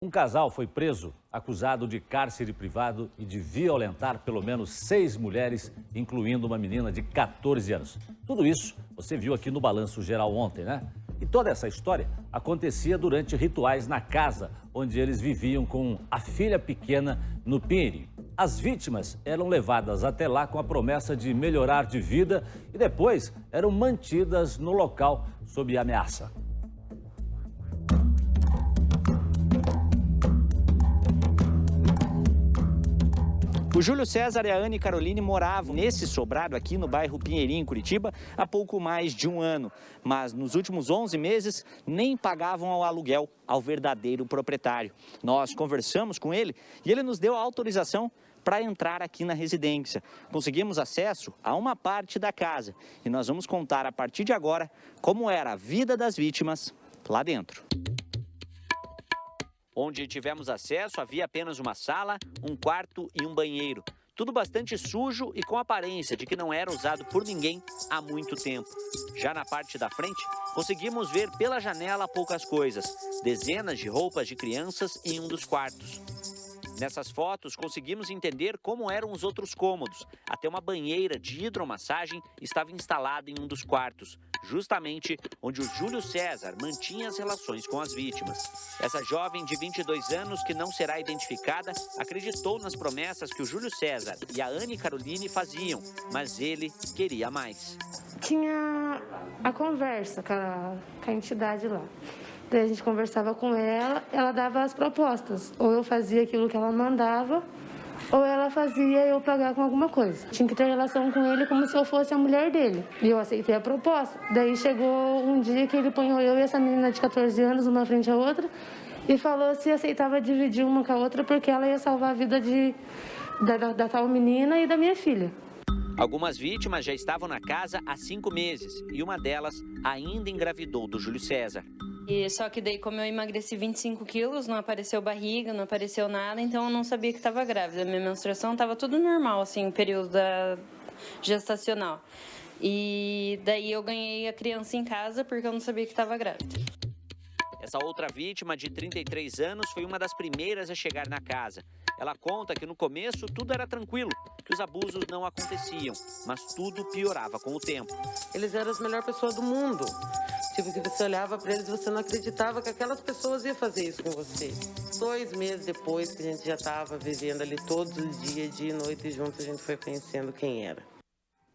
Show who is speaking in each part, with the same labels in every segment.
Speaker 1: Um casal foi preso, acusado de cárcere privado e de violentar pelo menos 6 mulheres, incluindo uma menina de 14 anos. Tudo isso você viu aqui no Balanço Geral ontem, né? E toda essa história acontecia durante rituais na casa, onde eles viviam com a filha pequena no Pinheirinho. As vítimas eram levadas até lá com a promessa de melhorar de vida e depois eram mantidas no local sob ameaça.
Speaker 2: O Júlio César e a Anne Caroline moravam nesse sobrado aqui no bairro Pinheirinho, em Curitiba, há pouco mais de um ano. Mas nos últimos 11 meses nem pagavam o aluguel ao verdadeiro proprietário. Nós conversamos com ele e ele nos deu a autorização para entrar aqui na residência. Conseguimos acesso a uma parte da casa e nós vamos contar a partir de agora como era a vida das vítimas lá dentro. Onde tivemos acesso, havia apenas uma sala, um quarto e um banheiro. Tudo bastante sujo e com aparência de que não era usado por ninguém há muito tempo. Já na parte da frente, conseguimos ver pela janela poucas coisas. Dezenas de roupas de crianças em um dos quartos. Nessas fotos, conseguimos entender como eram os outros cômodos. Até uma banheira de hidromassagem estava instalada em um dos quartos, justamente onde o Júlio César mantinha as relações com as vítimas. Essa jovem de 22 anos, que não será identificada, acreditou nas promessas que o Júlio César e a Anne Caroline faziam, mas ele queria mais.
Speaker 3: Tinha a conversa com a entidade lá. Daí a gente conversava com ela, ela dava as propostas. Ou eu fazia aquilo que ela mandava, ou ela fazia eu pagar com alguma coisa. Tinha que ter relação com ele como se eu fosse a mulher dele. E eu aceitei a proposta. Daí chegou um dia que ele põe eu e essa menina de 14 anos, uma frente à outra, e falou se aceitava dividir uma com a outra, porque ela ia salvar a vida da tal menina e da minha filha.
Speaker 2: Algumas vítimas já estavam na casa há 5 meses e uma delas ainda engravidou do Júlio César.
Speaker 4: E só que daí, como eu emagreci 25 quilos, não apareceu barriga, não apareceu nada, então eu não sabia que estava grávida. Minha menstruação estava tudo normal, assim, o período gestacional. E daí eu ganhei a criança em casa porque eu não sabia que estava grávida.
Speaker 2: Essa outra vítima, de 33 anos, foi uma das primeiras a chegar na casa. Ela conta que no começo tudo era tranquilo, que os abusos não aconteciam, mas tudo piorava com o tempo.
Speaker 5: Eles eram as melhores pessoas do mundo. Tipo, que você olhava para eles e você não acreditava que aquelas pessoas iam fazer isso com você. 2 meses depois que a gente já estava vivendo ali todos os dias, dia e noite juntos, a gente foi conhecendo quem era.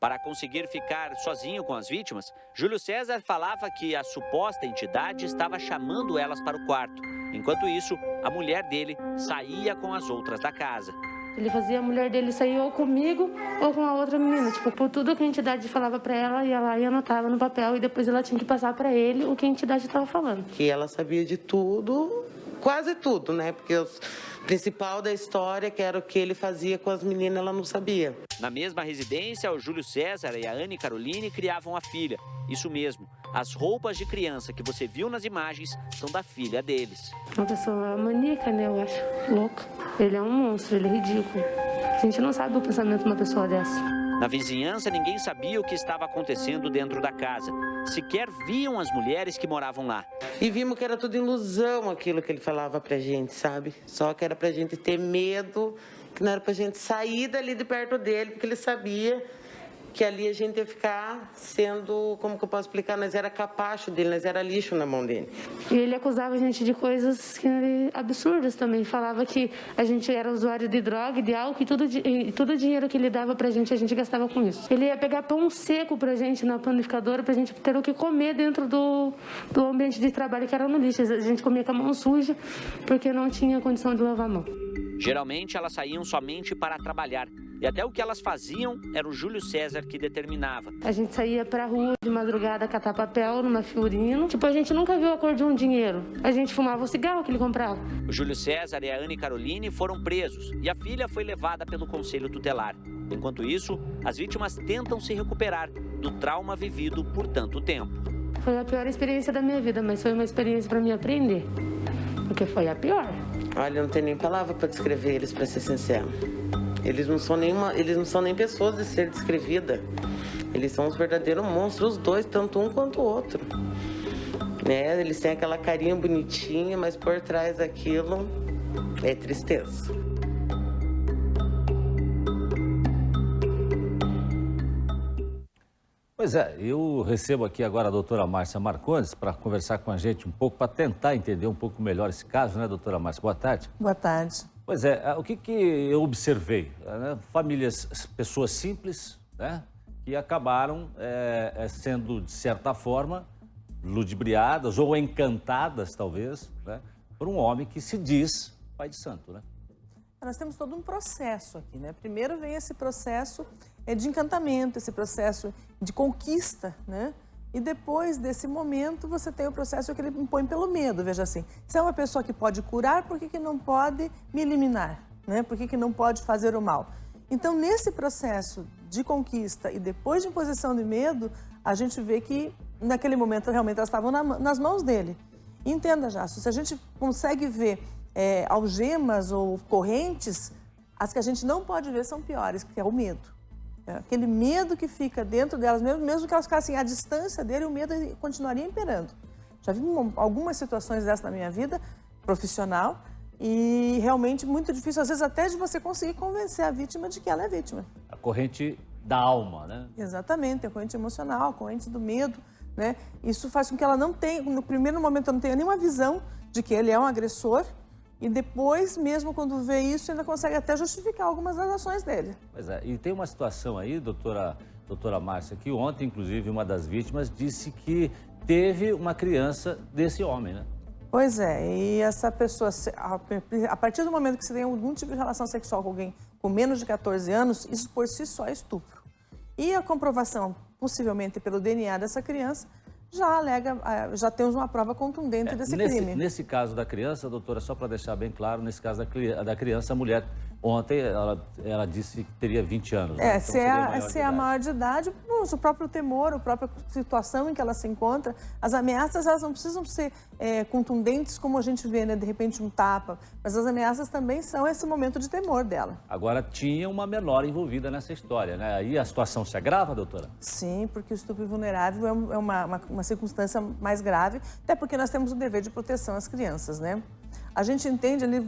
Speaker 2: Para conseguir ficar sozinho com as vítimas, Júlio César falava que a suposta entidade estava chamando elas para o quarto. Enquanto isso, a mulher dele saía com as outras da casa.
Speaker 3: Ele fazia a mulher dele sair ou comigo ou com a outra menina. Tipo, por tudo que a entidade falava pra ela, ia lá e anotava no papel. E depois ela tinha que passar pra ele o que a entidade estava falando.
Speaker 5: Que ela sabia de tudo, quase tudo, né? Porque o principal da história, que era o que ele fazia com as meninas, ela não sabia.
Speaker 2: Na mesma residência, o Júlio César e a Anne Caroline criavam a filha. Isso mesmo, as roupas de criança que você viu nas imagens são da filha deles.
Speaker 3: Uma pessoa maníaca, né? Eu acho. Louca. Ele é um monstro, ele é ridículo. A gente não sabe o pensamento de uma pessoa dessa.
Speaker 2: Na vizinhança, ninguém sabia o que estava acontecendo dentro da casa. Sequer viam as mulheres que moravam lá.
Speaker 5: E vimos que era tudo ilusão aquilo que ele falava pra gente, sabe? Só que era pra gente ter medo, que não era pra gente sair dali de perto dele, porque ele sabia que ali a gente ia ficar sendo, como que eu posso explicar, nós era capacho dele, nós era lixo na mão dele.
Speaker 3: E ele acusava a gente de coisas absurdas também. Falava que a gente era usuário de droga, de álcool, e todo o dinheiro que ele dava pra gente, a gente gastava com isso. Ele ia pegar pão seco pra gente na panificadora, pra gente ter o que comer dentro do ambiente de trabalho, que era no lixo. A gente comia com a mão suja, porque não tinha condição de lavar a mão.
Speaker 2: Geralmente, elas saíam somente para trabalhar. E até o que elas faziam era o Júlio César que determinava.
Speaker 3: A gente saía pra rua de madrugada catar papel numa Fiorino. Tipo, a gente nunca viu a cor de um dinheiro. A gente fumava o cigarro que ele comprava.
Speaker 2: O Júlio César e a Anne Caroline foram presos e a filha foi levada pelo Conselho Tutelar. Enquanto isso, as vítimas tentam se recuperar do trauma vivido por tanto tempo.
Speaker 3: Foi a pior experiência da minha vida, mas foi uma experiência pra mim aprender. Porque foi a pior.
Speaker 5: Olha, eu não tenho nem palavra para descrever eles, para ser sincero. Eles não são nem pessoas de ser descrevida. Eles são os verdadeiros monstros, os dois, tanto um quanto o outro. né? Eles têm aquela carinha bonitinha, mas por trás daquilo é tristeza.
Speaker 1: Pois é, eu recebo aqui agora a doutora Márcia Marcondes para conversar com a gente um pouco, para tentar entender um pouco melhor esse caso, né, doutora Márcia? Boa tarde.
Speaker 6: Boa tarde.
Speaker 1: Pois é, o que eu observei? Né? Famílias, pessoas simples, né, que acabaram sendo, de certa forma, ludibriadas ou encantadas, talvez, né, por um homem que se diz pai de santo, né?
Speaker 6: Nós temos todo um processo aqui, né? Primeiro vem esse processo de encantamento, esse processo de conquista, né? E depois desse momento você tem o processo que ele impõe pelo medo, veja assim. Se é uma pessoa que pode curar, por que não pode me eliminar, né? Por que não pode fazer o mal? Então, nesse processo de conquista e depois de imposição de medo, a gente vê que naquele momento realmente elas estavam nas mãos dele. E entenda, Jácio, se a gente consegue ver algemas ou correntes, as que a gente não pode ver são piores, que é o medo. Aquele medo que fica dentro delas, mesmo que elas ficassem à distância dele, o medo continuaria imperando. Já vi algumas situações dessas na minha vida profissional e realmente muito difícil, às vezes até de você conseguir convencer a vítima de que ela é vítima.
Speaker 1: A corrente da alma, né?
Speaker 6: Exatamente, a corrente emocional, a corrente do medo, né? Isso faz com que ela não tenha, no primeiro momento, não tenha nenhuma visão de que ele é um agressor. E depois, mesmo quando vê isso, ainda consegue até justificar algumas das ações dele.
Speaker 1: Pois é, e tem uma situação aí, doutora Márcia, que ontem, inclusive, uma das vítimas disse que teve uma criança desse homem, né?
Speaker 6: Pois é, e essa pessoa, a partir do momento que você tem algum tipo de relação sexual com alguém com menos de 14 anos, isso por si só é estupro. E a comprovação, possivelmente pelo DNA dessa criança, já temos uma prova contundente desse crime.
Speaker 1: Nesse caso da criança, doutora, só para deixar bem claro, nesse caso da criança, a mulher, ontem, ela disse que teria 20 anos. Né? Então,
Speaker 6: se é a maior de idade, o próprio temor, a própria situação em que ela se encontra, as ameaças, elas não precisam ser contundentes como a gente vê, né? De repente um tapa, mas as ameaças também são esse momento de temor dela.
Speaker 1: Agora, tinha uma menor envolvida nessa história, né? Aí a situação se agrava, doutora?
Speaker 6: Sim, porque o estupro vulnerável é uma circunstância mais grave, até porque nós temos o dever de proteção às crianças, né? A gente entende ali,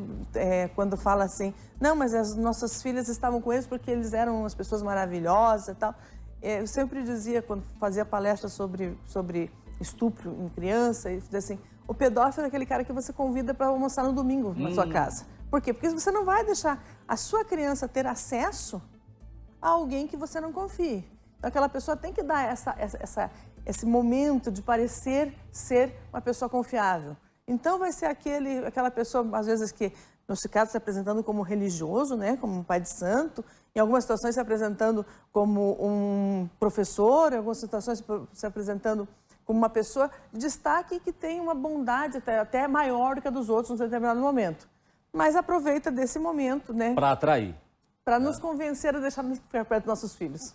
Speaker 6: quando fala assim, não, mas as nossas filhas estavam com eles porque eles eram umas pessoas maravilhosas e tal. Eu sempre dizia, quando fazia palestra sobre estupro em criança, e dizia assim, o pedófilo é aquele cara que você convida para almoçar no domingo na sua casa. Por quê? Porque você não vai deixar a sua criança ter acesso a alguém que você não confie. Então, aquela pessoa tem que dar esse momento de parecer ser uma pessoa confiável. Então, vai ser aquela pessoa, às vezes, que, no caso, se apresentando como religioso, né, como um pai de santo, em algumas situações se apresentando como um professor, em algumas situações se apresentando como uma pessoa de destaque que tem uma bondade até maior do que a dos outros num determinado momento. Mas aproveita desse momento, né?
Speaker 1: Para atrair.
Speaker 6: Para nos convencer a deixar ficar perto dos nossos filhos.